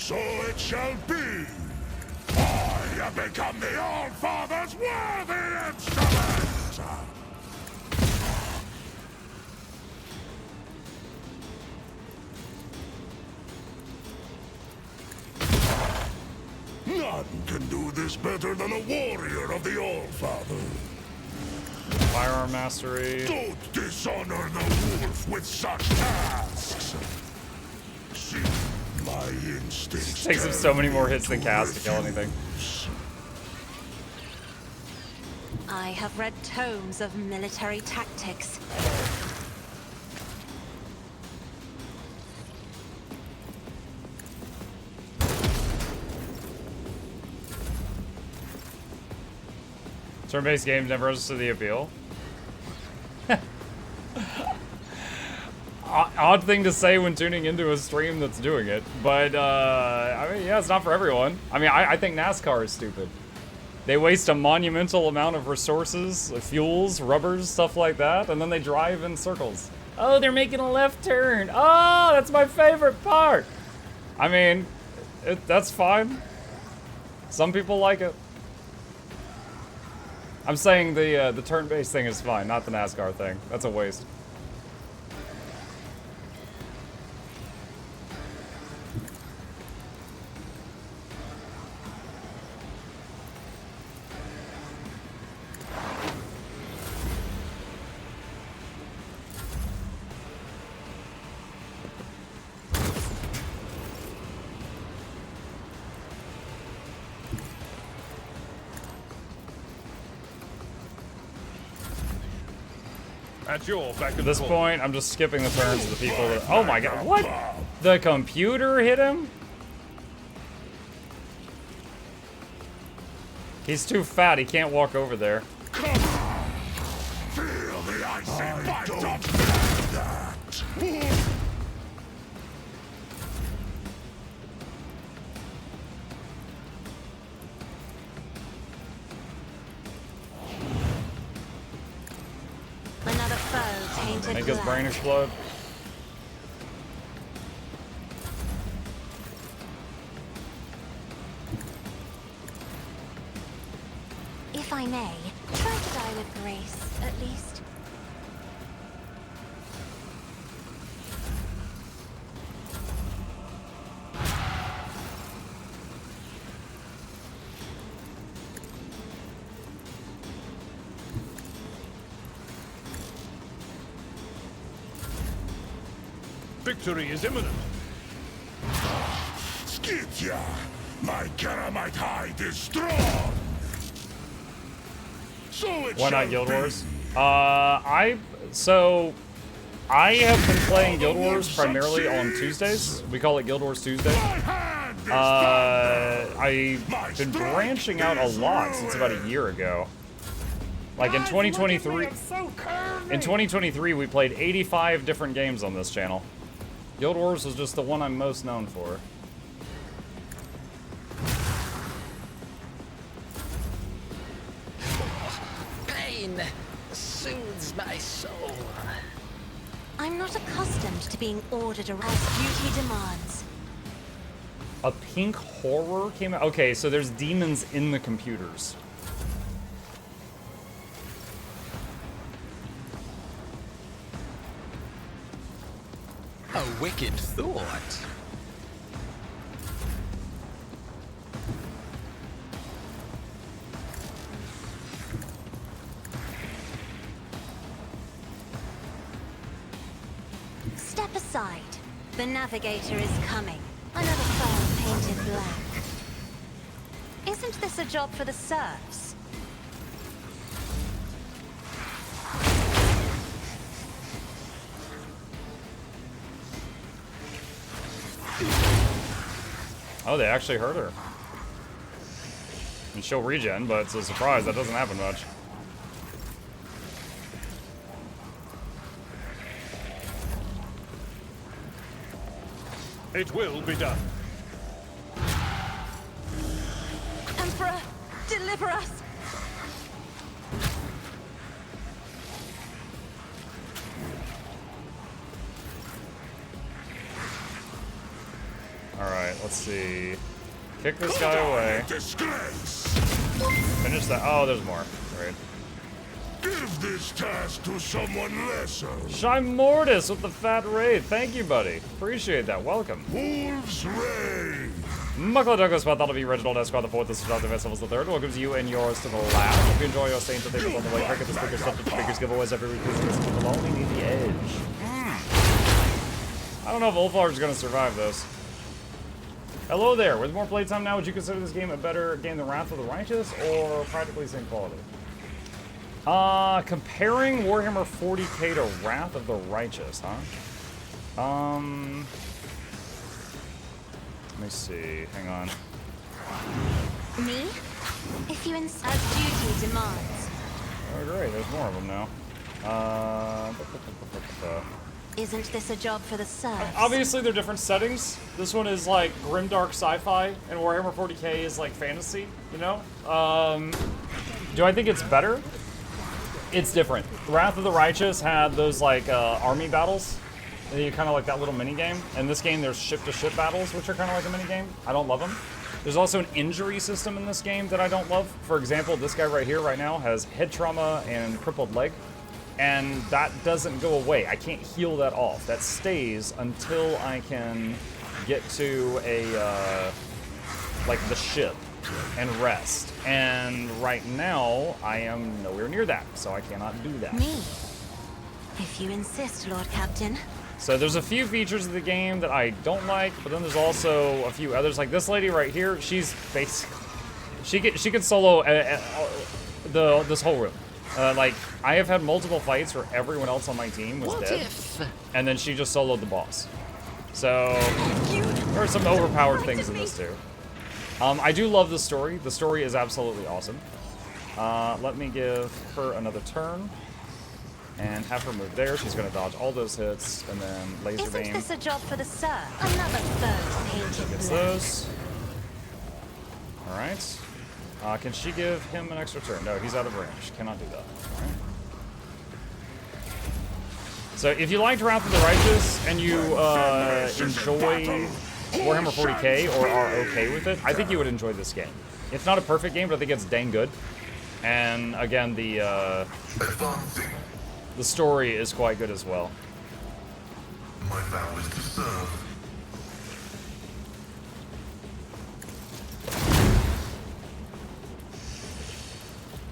So it shall be. I have become the All-Father's worthy instrument! None can do this better than a warrior of the All-Father. Firearm mastery. Don't dishonor the wolf with such tasks. See, my instincts Takes him so many more hits than Cass to kill anything. I have read tomes of military tactics. Turn-based games never rose to the appeal. Odd thing to say when tuning into a stream that's doing it, but I mean, yeah, it's not for everyone. I mean, I think NASCAR is stupid. They waste a monumental amount of resources, like fuels, rubbers, stuff like that, and then they drive in circles. Oh, they're making a left turn. Oh, that's my favorite part. I mean, that's fine. Some people like it. I'm saying the turn-based thing is fine, not the NASCAR thing. That's a waste. At your back At this point, I'm just skipping the turns of the people that... Oh my god, what? The computer hit him? He's too fat, he can't walk over there. Come on! Feel the icy bite of that! Another foe tainted Make his blood. brain explode. If I may, try to die with grace, at least. Victory is imminent. Skitya! My Karamite hide is strong! So it Why not shall Guild be. Wars? I have been playing Guild Wars primarily on Tuesdays. We call it Guild Wars Tuesday. I've been branching out a lot since about a year ago. Like in 2023, we played 85 different games on this channel. Guild Wars was just the one I'm most known for. Pain soothes my soul. I'm not accustomed to being ordered around as duty demands. A pink horror came out? Okay, so there's demons in the computers. A wicked thought. Step aside. The navigator is coming. Another foe painted black. Isn't this a job for the serfs? Oh, they actually hurt her. And she'll regen, but it's a surprise. That doesn't happen much. It will be done. Emperor, deliver us! Alright, let's see. Kick this guy away. Disgrace! Finish that. Oh, there's more. Right. Give this task to someone lesser. Shy Mortis with the fat raid. Thank you, buddy. Appreciate that. Welcome. Wolves reign. Mukluk Douglas, but that'll be Reginald Esquire the fourth. This is Dr. Vessels the third. Welcomes you and yours to the last. Hope you enjoy your stay until they on the way. Cricket the speaker stuff to the biggest giveaways every week. Please listen to the lonely need the edge. I don't know if Ulfar is going to survive this. Hello there. With more playtime now, would you consider this game a better game than Wrath of the Righteous or practically same quality? Comparing Warhammer 40k to Wrath of the Righteous, huh? Let me see. Hang on. Me? If you as duty demands. Oh, great. There's more of them now. Isn't this a job for the serfs? Obviously, they're different settings. This one is like grimdark sci-fi, and Warhammer 40k is like fantasy, you know? Do I think it's better? It's different. Wrath of the Righteous had those like army battles. You kind of like that little mini game. In this game, there's ship-to-ship battles, which are kind of like a mini game. I don't love them. There's also an injury system in this game that I don't love. For example, this guy right here right now has head trauma and crippled leg, and that doesn't go away. I can't heal that off. That stays until I can get to a like the ship and rest. And right now, I am nowhere near that, so I cannot do that. Me? If you insist, Lord Captain. So there's a few features of the game that I don't like, but then there's also a few others. Like this lady right here, she's basically she could solo this whole room. Like I have had multiple fights where everyone else on my team was dead, and then she just soloed the boss. So there are some overpowered things in this too. I do love the story. The story is absolutely awesome. Let me give her another turn. And have her move there. She's going to dodge all those hits, and then laser beam. Isn't this a job for the serf? Another foe painted Gets black. those. All right. Can she give him an extra turn? No, he's out of range. Cannot do that. All right. So if you liked Wrath of the Righteous and you enjoy Warhammer 40k or are okay with it, I think you would enjoy this game. It's not a perfect game, but I think it's dang good. And again, the story is quite good as well. My vow is to serve.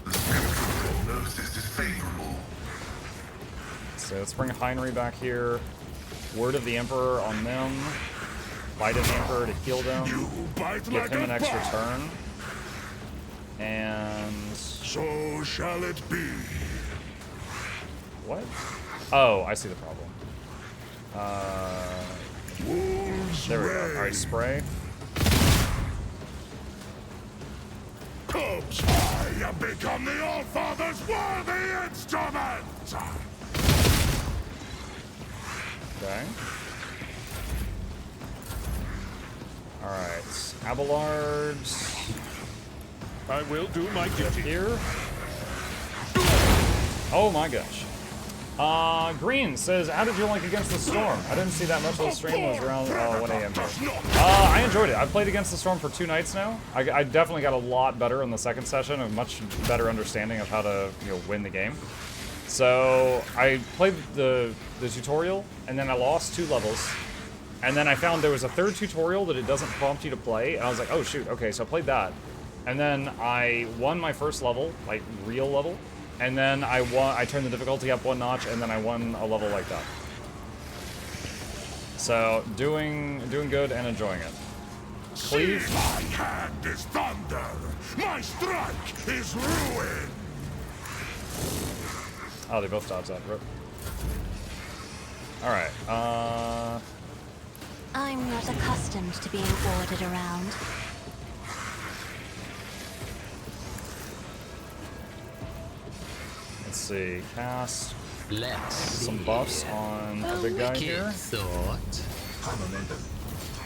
The spiritual prognosis is favorable. So let's bring Heinrich back here. Word of the Emperor on them. Bite of the Emperor to heal them. Give him an extra turn. And So shall it be. what? Oh, I see the problem. Wolves There we go. reign. All right, spray. Cubs, I have become the All-Father's worthy instrument! Okay. All right, Abelard I will do my duty. here. Oh my gosh. Green says, how did you like Against the Storm? I didn't see that much of the stream. It was around 1 a.m. here. I enjoyed it. I've played Against the Storm for 2 nights now. I definitely got a lot better in the second session, a much better understanding of how to win the game. So I played the tutorial, and then I lost 2 levels. And then I found there was a 3rd tutorial that it doesn't prompt you to play, and I was like, oh shoot, okay, so I played that. And then I won my first level, like real level. And then I turned the difficulty up 1 notch, and then I won a level like that. So doing good and enjoying it. Cleave. My hand is thunder. My strike is ruin. Oh, they both dodged that. Rip. All right. I'm not accustomed to being ordered around. Let's see. Cast Let's some see. buffs on a big guy wicked here. thought.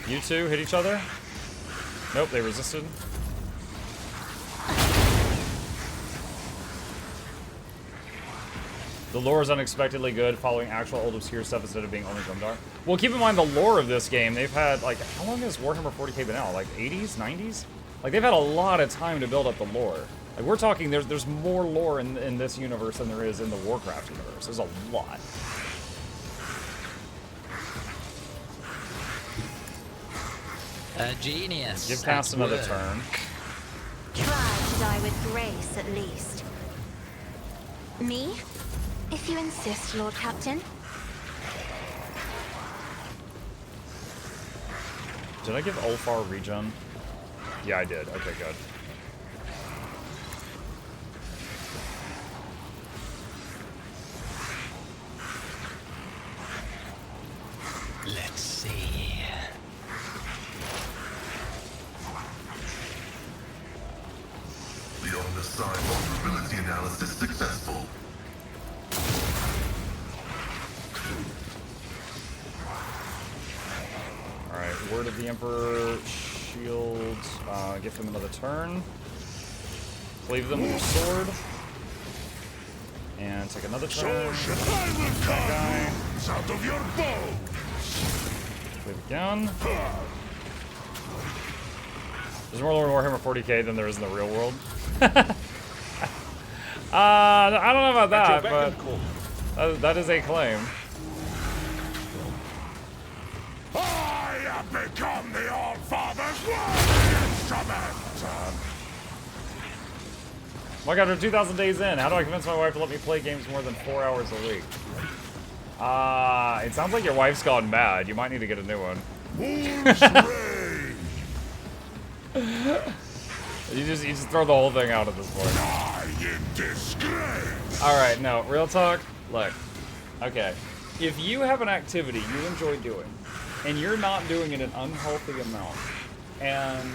You two hit each other. Nope, they resisted. The lore is unexpectedly good, following actual old obscure stuff instead of being only Grimdark. Well, keep in mind the lore of this game. They've had, like, how long has Warhammer 40k been out? Like, 80s? 90s? Like, they've had a lot of time to build up the lore. Like, we're talking, there's more lore in this universe than there is in the Warcraft universe. There's a lot. A genius. Give past at another work. turn. Try to die with grace, at least. Me? If you insist, Lord Captain. Did I give Ulfar regen? Yeah, I did. Okay, good. Let's see. The on-the-side vulnerability analysis successful. Alright, Word of the Emperor, shield, give him another turn. Cleave them with your sword. And take another So turn. should I will Guy. carve out of your bones. Cleave again. There's more Lord Warhammer 40k than there is in the real world. I don't know about that, but that is a claim. I have become the All-Father's worthy instrument. My God, we're 2,000 days in. How do I convince my wife to let me play games more than 4 hours a week? It sounds like your wife's gone mad. You might need to get a new one. Wolves reign. You just throw the whole thing out at this point. Die in disgrace. Alright, no, real talk. Look. Okay. If you have an activity you enjoy doing, and you're not doing it an unhealthy amount, and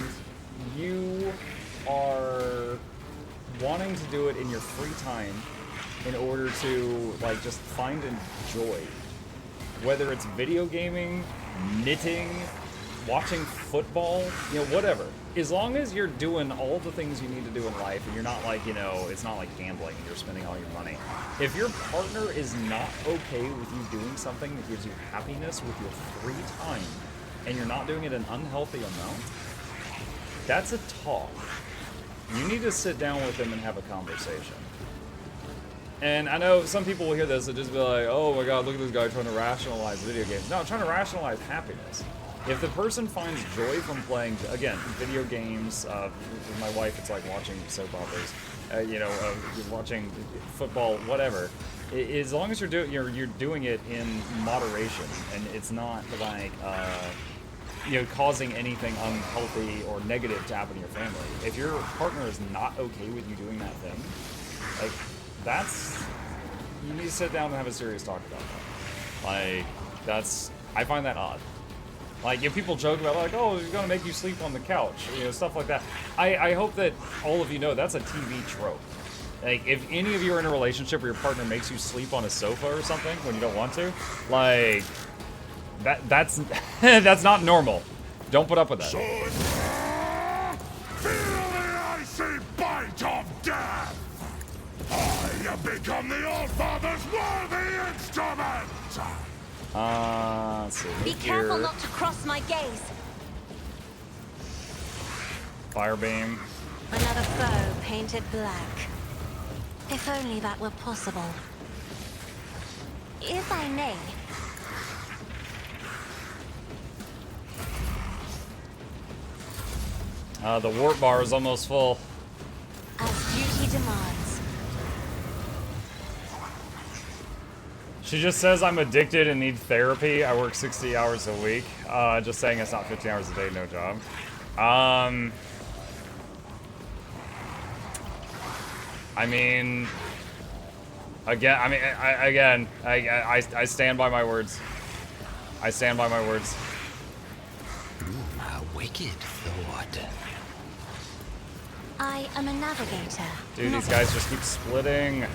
you are wanting to do it in your free time in order to, like, just find joy, whether it's video gaming, knitting, watching football, you know, whatever. As long as you're doing all the things you need to do in life, and you're not like, you know, it's not like gambling and you're spending all your money. If your partner is not okay with you doing something that gives you happiness with your free time, and you're not doing it an unhealthy amount, that's a talk. You need to sit down with them and have a conversation. And I know some people will hear this and just be like, oh my God, look at this guy trying to rationalize video games. No, I'm trying to rationalize happiness. If the person finds joy from playing, again, video games, with my wife, it's like watching soap operas, you know, watching football, whatever. As long as you're doing it in moderation, and it's not like, you know, causing anything unhealthy or negative to happen to your family. If your partner is not okay with you doing that thing, like, you need to sit down and have a serious talk about that. Like, I find that odd. Like, you know, people joke about, like, oh, he's gonna make you sleep on the couch, you know, stuff like that. I hope that all of you know that's a TV trope. Like, if any of you are in a relationship where your partner makes you sleep on a sofa or something when you don't want to, like, that's that's not normal. Don't put up with that. So feel the icy bite of death. I have become the All-Father's worthy instrument. Let's see. Be Here. careful not to cross my gaze. Firebeam. Another foe painted black. If only that were possible. If I may. The warp bar is almost full. As duty demands. She just says I'm addicted and need therapy. I work 60 hours a week. Just saying it's not 15 hours a day, no job. I mean, again, I stand by my words. I stand by my words. A wicked thought. I am a navigator. Dude, not these guys just keep splitting.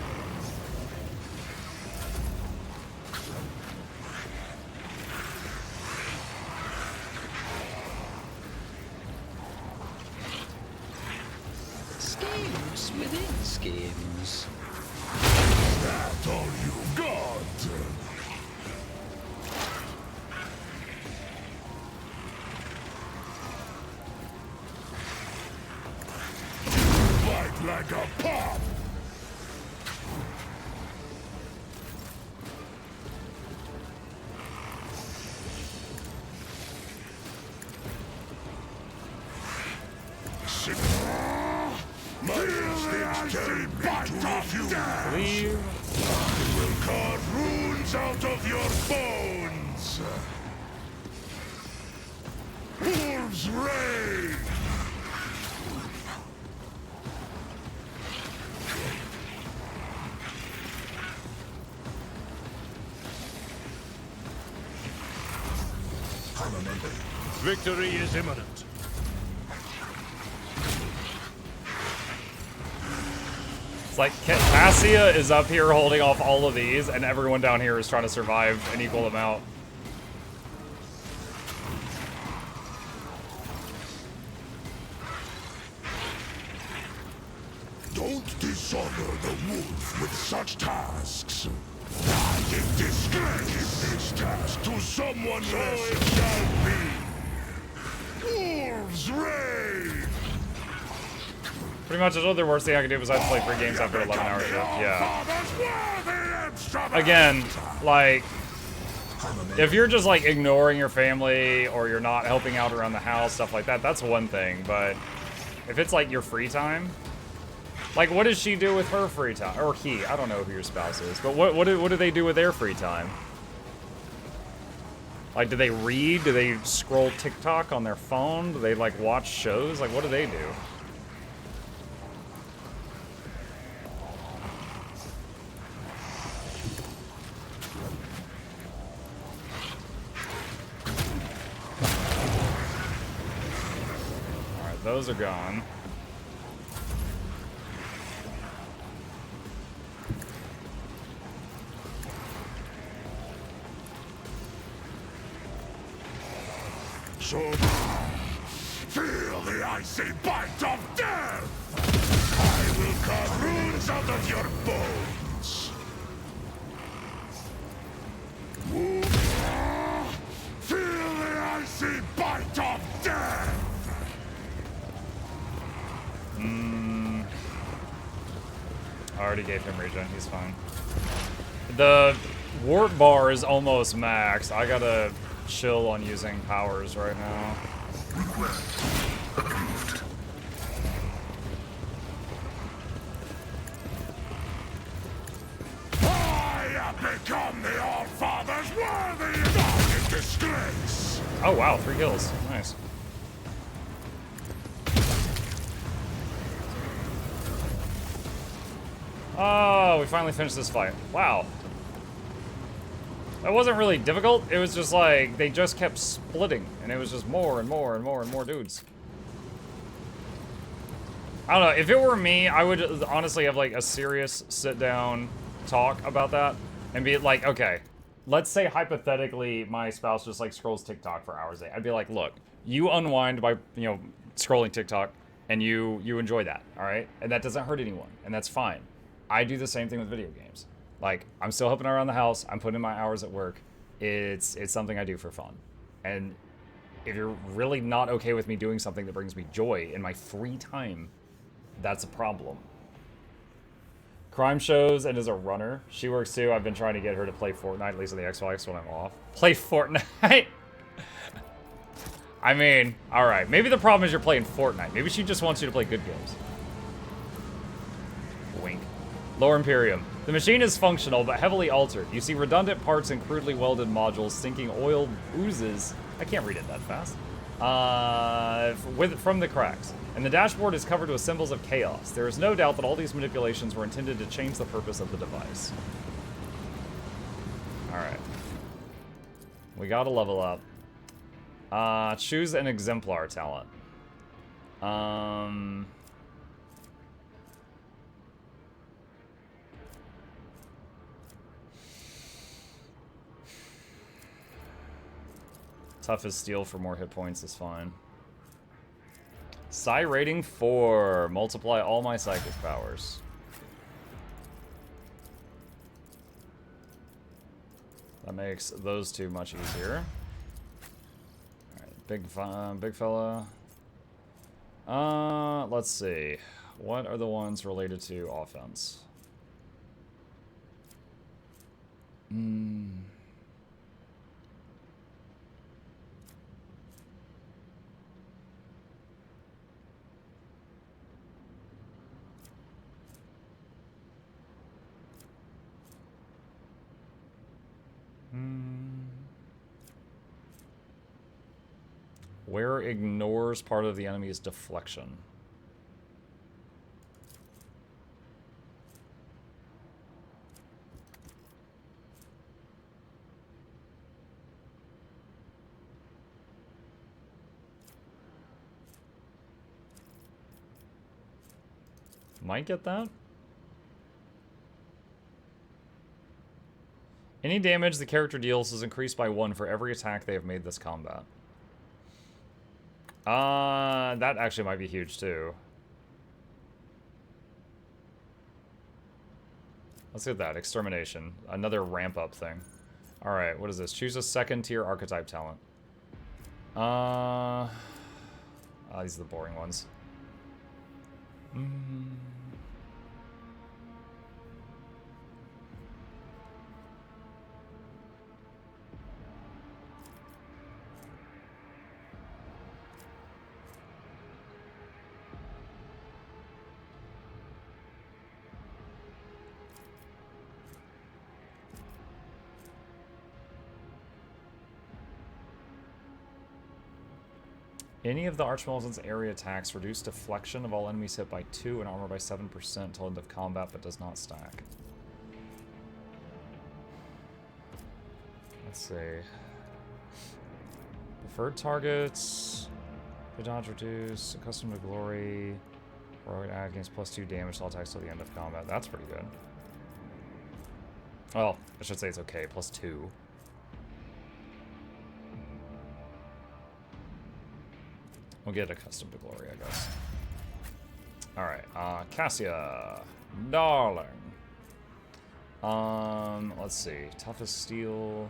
Schemes within schemes. that all you've got? Fight like a pop! My instincts carry me to refuse. Leave. I will carve runes out of your bones. Wolves rage. Victory is imminent. It's like Cassia is up here holding off all of these, and everyone down here is trying to survive an equal amount. Don't dishonor the wolf with such tasks. I give disgrace this task to someone less. So it shall be. Wolves rage. Pretty much there's nothing worse thing I could do besides play 3 games after 11 hours shift. Yeah. Again, like, if you're just like ignoring your family or you're not helping out around the house, stuff like that, that's one thing. But if it's like your free time, like what does she do with her free time? Or he, I don't know who your spouse is, but what do they do with their free time? Like, do they read? Do they scroll TikTok on their phone? Do they like watch shows? Like, what do they do? Those are gone. So, feel the icy bite of death! I will carve runes out of your bones! Feel the icy bite of death! I already gave him regen, he's fine. The warp bar is almost max. I gotta chill on using powers right now. I have become the All-Father's worthy of disgrace! Oh wow, 3 kills. Nice. Oh, we finally finished this fight. Wow. That wasn't really difficult. It was just like, they just kept splitting. And it was just more and more and more and more dudes. I don't know. If it were me, I would honestly have like a serious sit-down talk about that. And be like, okay, let's say hypothetically my spouse just like scrolls TikTok for hours a day. I'd be like, look, you unwind by, you know, scrolling TikTok. And you enjoy that, all right? And that doesn't hurt anyone. And that's fine. I do the same thing with video games. Like, I'm still helping around the house. I'm putting in my hours at work. It's something I do for fun. And if you're really not okay with me doing something that brings me joy in my free time, that's a problem. Crime shows and is a runner. She works too. I've been trying to get her to play Fortnite, at least on the Xbox when I'm off. Play Fortnite? I mean, alright. Maybe the problem is you're playing Fortnite. Maybe she just wants you to play good games. Wink. Lore Imperium. The machine is functional, but heavily altered. You see redundant parts and crudely welded modules, stinking oil oozes. I can't read it that fast. From the cracks. And the dashboard is covered with symbols of chaos. There is no doubt that all these manipulations were intended to change the purpose of the device. Alright. We gotta level up. Choose an exemplar talent. Tough as steel for more hit points is fine. Psi rating 4. Multiply all my psychic powers. That makes those two much easier. Alright, big fella. Let's see. What are the ones related to offense? Where ignores part of the enemy's deflection. Might get that. Any damage the character deals is increased by 1 for every attack they have made this combat. That actually might be huge too. Let's get that. Extermination. Another ramp up thing. Alright, what is this? Choose a second tier archetype talent. These are the boring ones. Any of the Archmagician's area attacks reduce deflection of all enemies hit by 2 and armor by 7% until end of combat, but does not stack. Let's see. Preferred targets. Dodge reduce. Accustomed to glory. Heroic add against +2 damage to all attacks till the end of combat. That's pretty good. Well, I should say it's okay. +2. We'll get accustomed to glory, I guess. Alright, Cassia. Darling. Let's see. Toughest steel.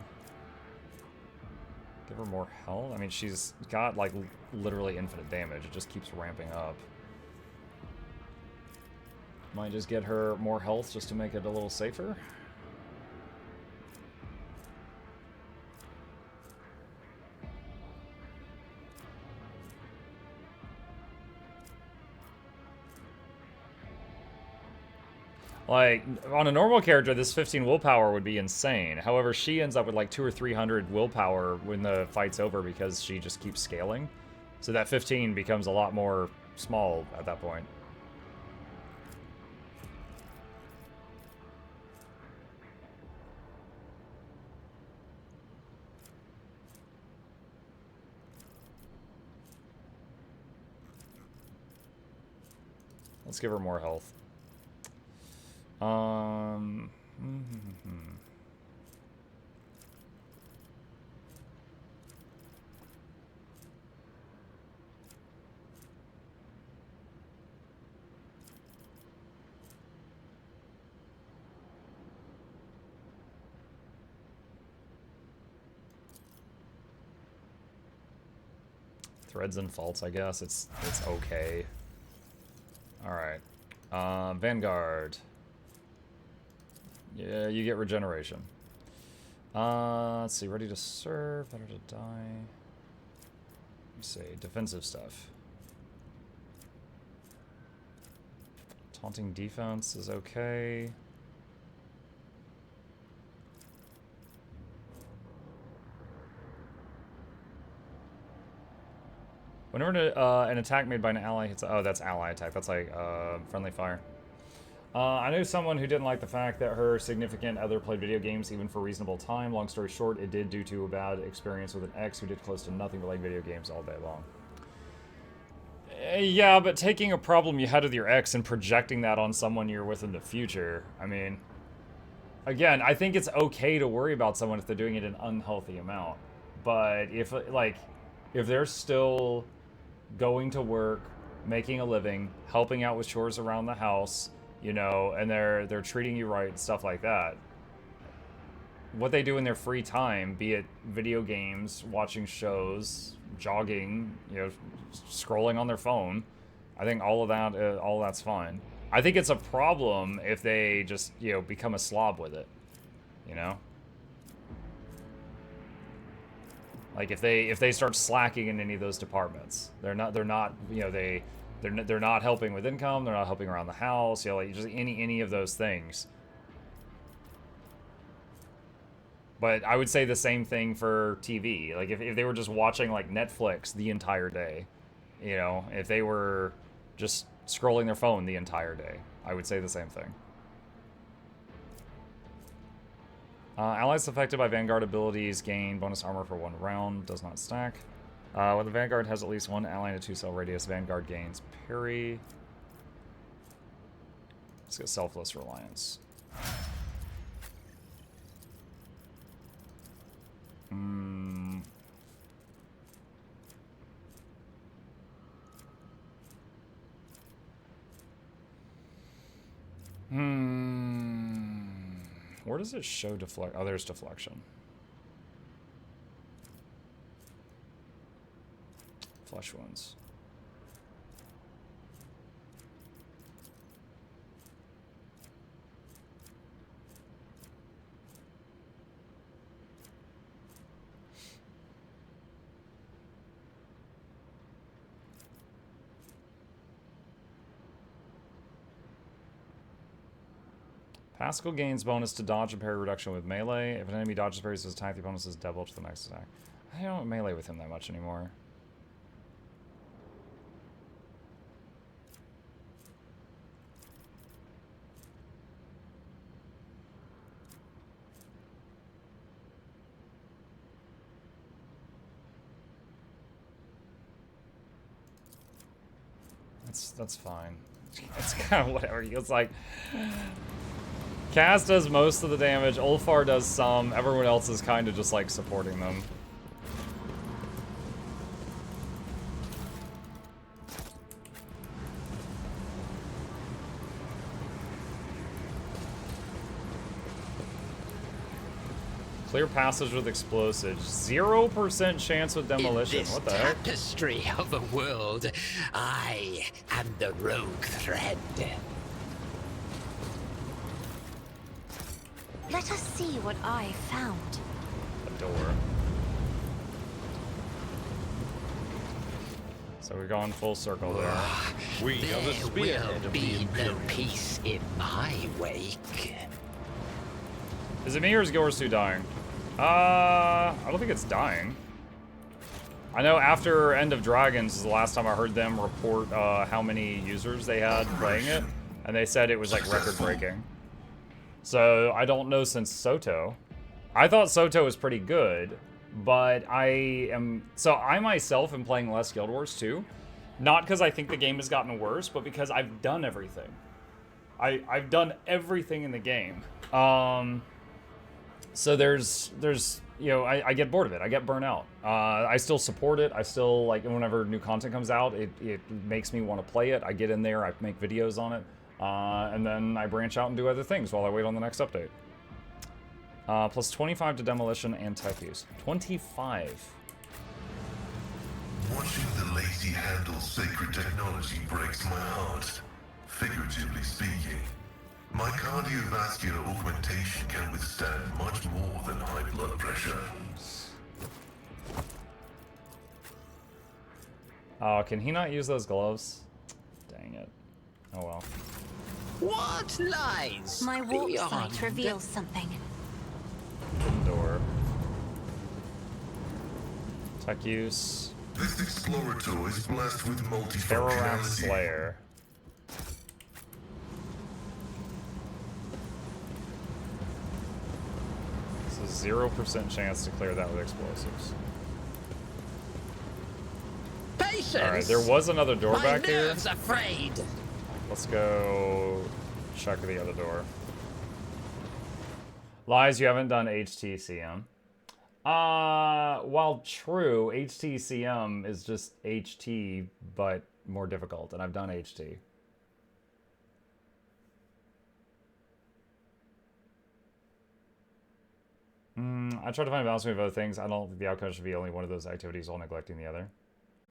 Give her more health? I mean, she's got, like, literally infinite damage. It just keeps ramping up. Might just get her more health just to make it a little safer. Like, on a normal character, this 15 willpower would be insane. However, she ends up with like 200 or 300 willpower when the fight's over because she just keeps scaling. So that 15 becomes a lot more small at that point. Let's give her more health. Threads and faults, I guess. It's okay. Alright. Vanguard. Yeah, you get regeneration. Let's see, ready to serve, better to die. Let me see, defensive stuff. Taunting defense is okay. Whenever an attack made by an ally hits... Oh, that's ally attack. That's like friendly fire. I knew someone who didn't like the fact that her significant other played video games even for a reasonable time. Long story short, it did due to a bad experience with an ex who did close to nothing but like video games all day long. Yeah, but taking a problem you had with your ex and projecting that on someone you're with in the future, I mean... Again, I think it's okay to worry about someone if they're doing it an unhealthy amount. But if, like, if they're still going to work, making a living, helping out with chores around the house... You know, and they're treating you right and stuff like that. what they do in their free time, be it video games, watching shows, jogging, you know, scrolling on their phone. I think all of that's fine. I think it's a problem if they just, you know, become a slob with it, you know? Like if they start slacking in any of those departments, they're not, you know, they're not helping with income, they're not helping around the house, you know, like just any of those things. But I would say the same thing for TV. Like if they were just watching like Netflix the entire day, you know, if they were just scrolling their phone the entire day, I would say the same thing. Allies affected by Vanguard abilities gain bonus armor for 1 round. Does not stack. When the Vanguard has at least 1 ally in a 2-cell radius, Vanguard gains parry. Let's get Selfless Reliance. Where does it show deflect? Oh, there's deflection. Flesh wounds. Pascal gains bonus to dodge and parry reduction with melee. If an enemy dodges parries his attack, the bonus is doubled to the next attack. I don't melee with him that much anymore. That's fine. It's kind of whatever. It's like Kaz does most of the damage, Ulfar does some, everyone else is kind of just like supporting them. Clear passage with explosives. 0% chance with demolition. In this What the heck? tapestry of a world, I am the rogue thread. Let us see what I found. A door. So we've gone full circle there. We are the There spearhead will of the be no Imperium. peace in my wake. Is it me or is Gilrasu dying? I don't think it's dying. I know after End of Dragons is the last time I heard them report how many users they had playing it, and they said it was like record-breaking. So I don't know since Soto. I thought Soto was pretty good, but I myself am playing less Guild Wars 2. Not because I think the game has gotten worse, but because I've done everything. I've done everything in the game. So there's you know, I get bored of it. I get burnt out. I still support it. I still, like, whenever new content comes out, it makes me want to play it. I get in there, I make videos on it, and then I branch out and do other things while I wait on the next update. Plus 25 to demolition and tech use. 25. Watching the lady handle sacred technology breaks my heart, figuratively speaking. My cardiovascular augmentation can withstand much more than high blood pressure. Oh, can he not use those gloves? Dang it. Oh well. What lies My warp beyond? sight reveals something. Door. Tech use. This explorator is blessed with Ferrorax multifunctionality. Slayer. So 0% chance to clear that with explosives. Patience. Alright, there was another door My back here. nerves afraid. Let's go check the other door. Lies, you haven't done HTCM. While true, HTCM is just HT, but more difficult, and I've done HT. I try to find a balance between both things. I don't think the outcome should be only one of those activities while neglecting the other.